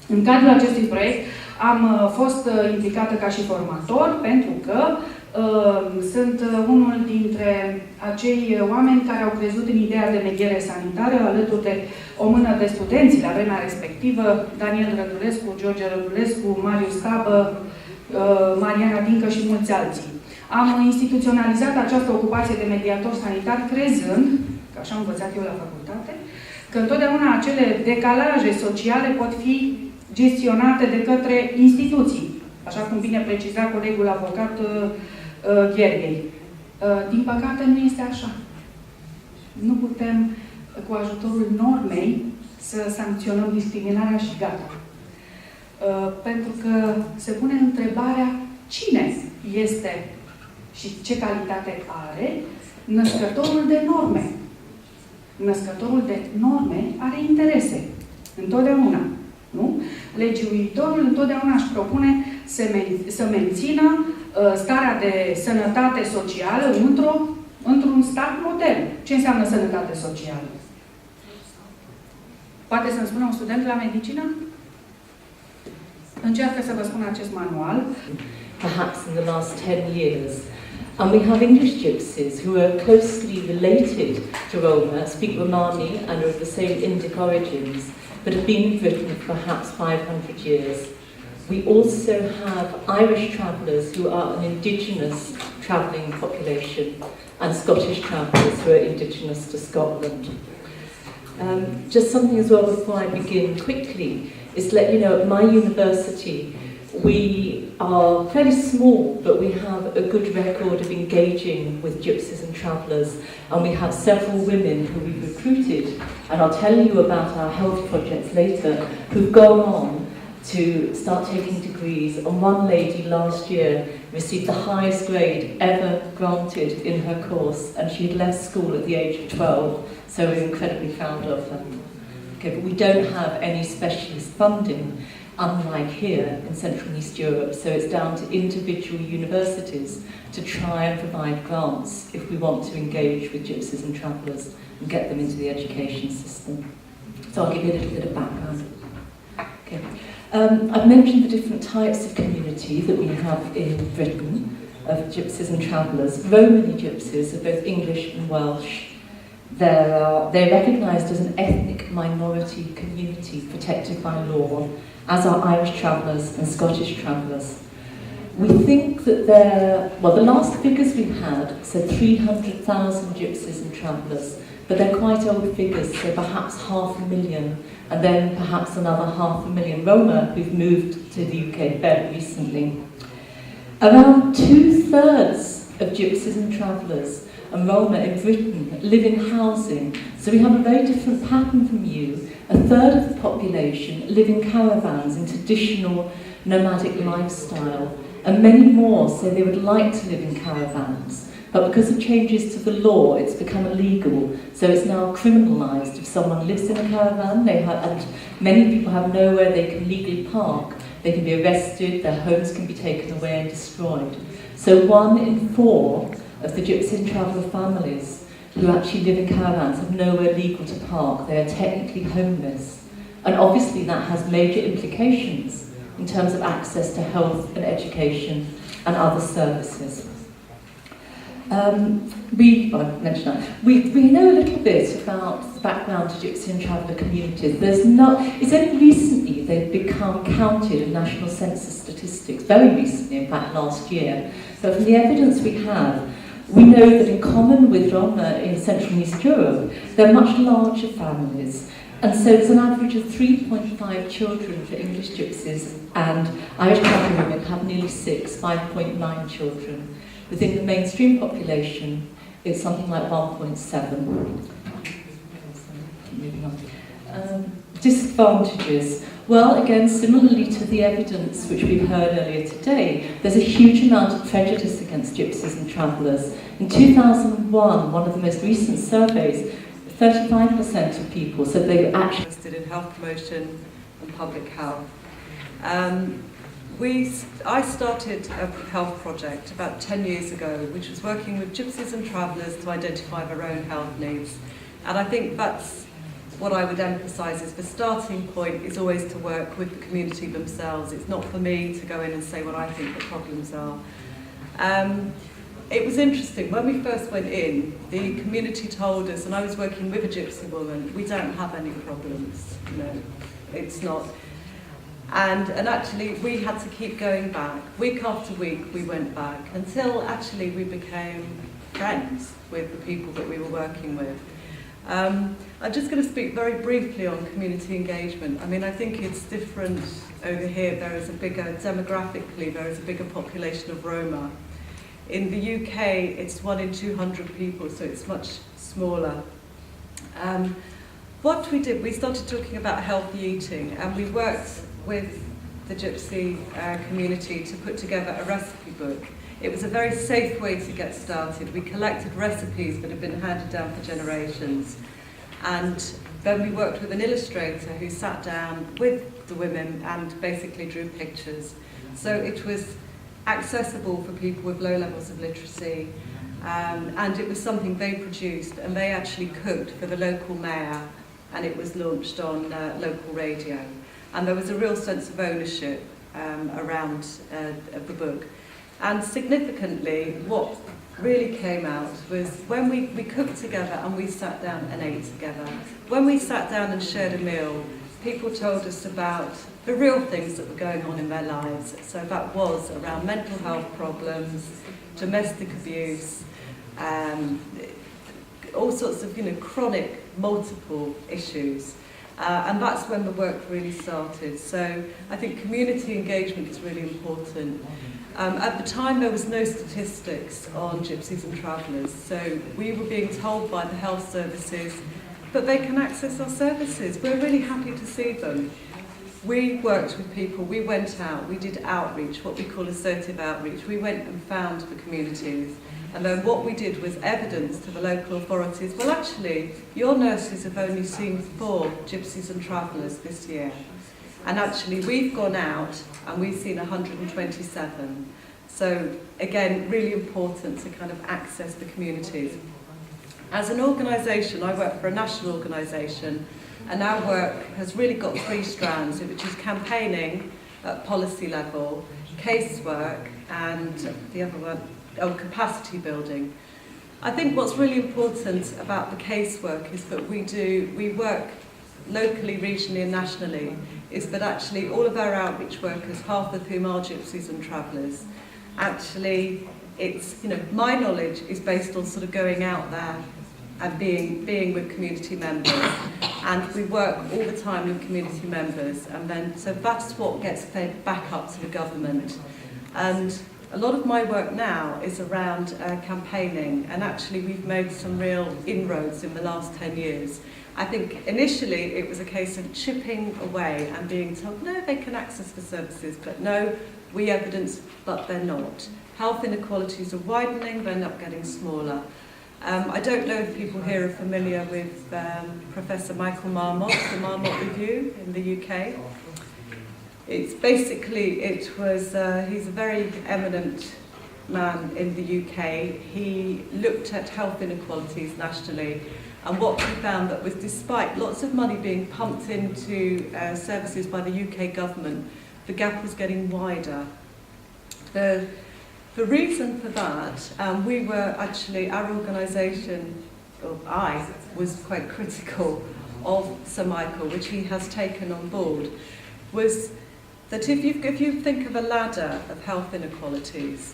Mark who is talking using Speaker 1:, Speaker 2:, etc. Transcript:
Speaker 1: În cadrul acestui proiect am fost implicată ca și formator pentru că sunt unul dintre acei oameni care au crezut în ideea de mediere sanitară, alături de o mână de studenți la vremea respectivă, Daniel Rădulescu, George Rădulescu, Marius Cabă, Mariana Dincă și mulți alții. Am instituționalizat această ocupație de mediator sanitar crezând, că așa am învățat eu la facultate, că întotdeauna acele decalaje sociale pot fi gestionate de către instituții, așa cum bine preciza colegul avocat Gherghei. Din păcate nu este așa. Nu putem, cu ajutorul normei, să sancționăm discriminarea și gata. Pentru că se pune întrebarea cine este și ce calitate are născătorul de norme. Născătorul de norme are interese. Întotdeauna. Nu? Legiuitorul întotdeauna își propune să mențină starea de sănătate socială într-un stat model. Ce înseamnă sănătate socială? Poate să-mi spună un student la medicină? Încearcă să vă spun acest manual.
Speaker 2: Perhaps in the last 10 years. And we have English gypsies who are closely related to Roma, speak Romani and are of the same Indic origins, but have been in Britain for perhaps 500 years. We also have Irish travellers who are an indigenous travelling population and Scottish travellers who are indigenous to Scotland. Just something as well before I begin quickly is to let you know at my university we are fairly small, but we have a good record of engaging with gypsies and travellers, and we have several women who we've recruited, and I'll tell you about our health projects later, who've gone on to start taking degrees, and one lady last year received the highest grade ever granted in her course, and she had left school at the age of 12, so we're incredibly proud of her. Okay, but we don't have any specialist funding, unlike here in Central and East Europe, so it's down to individual universities to try and provide grants if we want to engage with gypsies and travellers and get them into the education system. So I'll give you a little bit of background. Okay. I've mentioned the different types of community that we have in Britain, of gypsies and travellers. Romani gypsies are both English and Welsh. They're recognised as an ethnic minority community protected by law, as are Irish travellers and Scottish travellers. We think that the last figures we had said 300,000 gypsies and travellers, but they're quite old figures, so perhaps 500,000, and then perhaps another 500,000 Roma who've moved to the UK very recently. Around 2/3 of gypsies and travellers and Roma in Britain live in housing, so we have a very different pattern from you. A third of the population live in caravans in traditional nomadic lifestyle, and many more say they would like to live in caravans, but because of changes to the law, it's become illegal, so it's now criminalised. If someone lives in a caravan, and many people have nowhere they can legally park, they can be arrested, their homes can be taken away and destroyed. So 1 in 4 of the gypsy and traveller families who actually live in caravans have nowhere legal to park. They are technically homeless. And obviously that has major implications in terms of access to health and education and other services. We know a little bit about the background to gypsy and traveller communities. It's only recently they've become counted in national census statistics, very recently, in fact last year. But from the evidence we have, we know that in common with Roma in Central and East Europe, they're much larger families. And so there's an average of 3.5 children for English gypsies, and Irish traveller women have nearly 5.9 children. Within the mainstream population, it's something like 1.7. Disadvantages. Well, again, similarly to the evidence which we've heard earlier today, there's a huge amount of prejudice against gypsies and travellers. In 2001, one of the most recent surveys, 35% of people said they were actually
Speaker 3: interested in health promotion and public health. I started a health project about 10 years ago, which was working with gypsies and travellers to identify their own health needs. And I think that's what I would emphasise is the starting point is always to work with the community themselves. It's not for me to go in and say what I think the problems are. It was interesting, when we first went in, the community told us, and I was working with a gypsy woman, we don't have any problems, you know, it's not. And actually we had to keep going back. Week after week we went back until actually we became friends with the people that we were working with. I'm just going to speak very briefly on community engagement. I mean, I think it's different over here. There is a bigger, demographically, there is a bigger population of Roma. In the UK, it's 1 in 200 people, so it's much smaller. What we did, we started talking about healthy eating, and we worked with the gypsy community to put together a recipe book. It was a very safe way to get started. We collected recipes that had been handed down for generations. And then we worked with an illustrator who sat down with the women and basically drew pictures. So it was accessible for people with low levels of literacy, and it was something they produced, and they actually cooked for the local mayor, and it was launched on local radio. And there was a real sense of ownership around the book. And significantly, what really came out was when we cooked together and we sat down and ate together. When we sat down and shared a meal, people told us about the real things that were going on in their lives. So that was around mental health problems, domestic abuse, all sorts of, you know, chronic, multiple issues. And that's when the work really started. So I think community engagement is really important. At the time, there was no statistics on gypsies and travellers, so we were being told by the health services that they can access our services. We're really happy to see them. We worked with people, we went out, we did outreach, what we call assertive outreach. We went and found the communities, and then what we did was evidence to the local authorities, well actually, your nurses have only seen 4 gypsies and travellers this year. And actually we've gone out and we've seen 127. So again, really important to kind of access the communities. As an organisation, I work for a national organisation, and our work has really got 3 strands, which is campaigning at policy level, casework, and the other one, capacity building. I think what's really important about the casework is that we work locally, regionally and nationally, is that actually all of our outreach workers, half of whom are gypsies and travellers, actually it's, you know, my knowledge is based on sort of going out there and being with community members, and we work all the time with community members, and then so that's what gets fed back up to the government. And a lot of my work now is around campaigning, and actually we've made some real inroads in the last 10 years. I think initially it was a case of chipping away and being told, no, they can access the services, but no, we evidence, but they're not. Health inequalities are widening, they're not getting smaller. I don't know if people here are familiar with Professor Michael Marmot, the Marmot Review in the UK. It's basically, he's a very eminent man in the UK. He looked at health inequalities nationally, and what he found that was, despite lots of money being pumped into services by the UK government, the gap was getting wider. The reason for that, we were actually, our organisation, or I, was quite critical of Sir Michael, which he has taken on board, was that if you think of a ladder of health inequalities,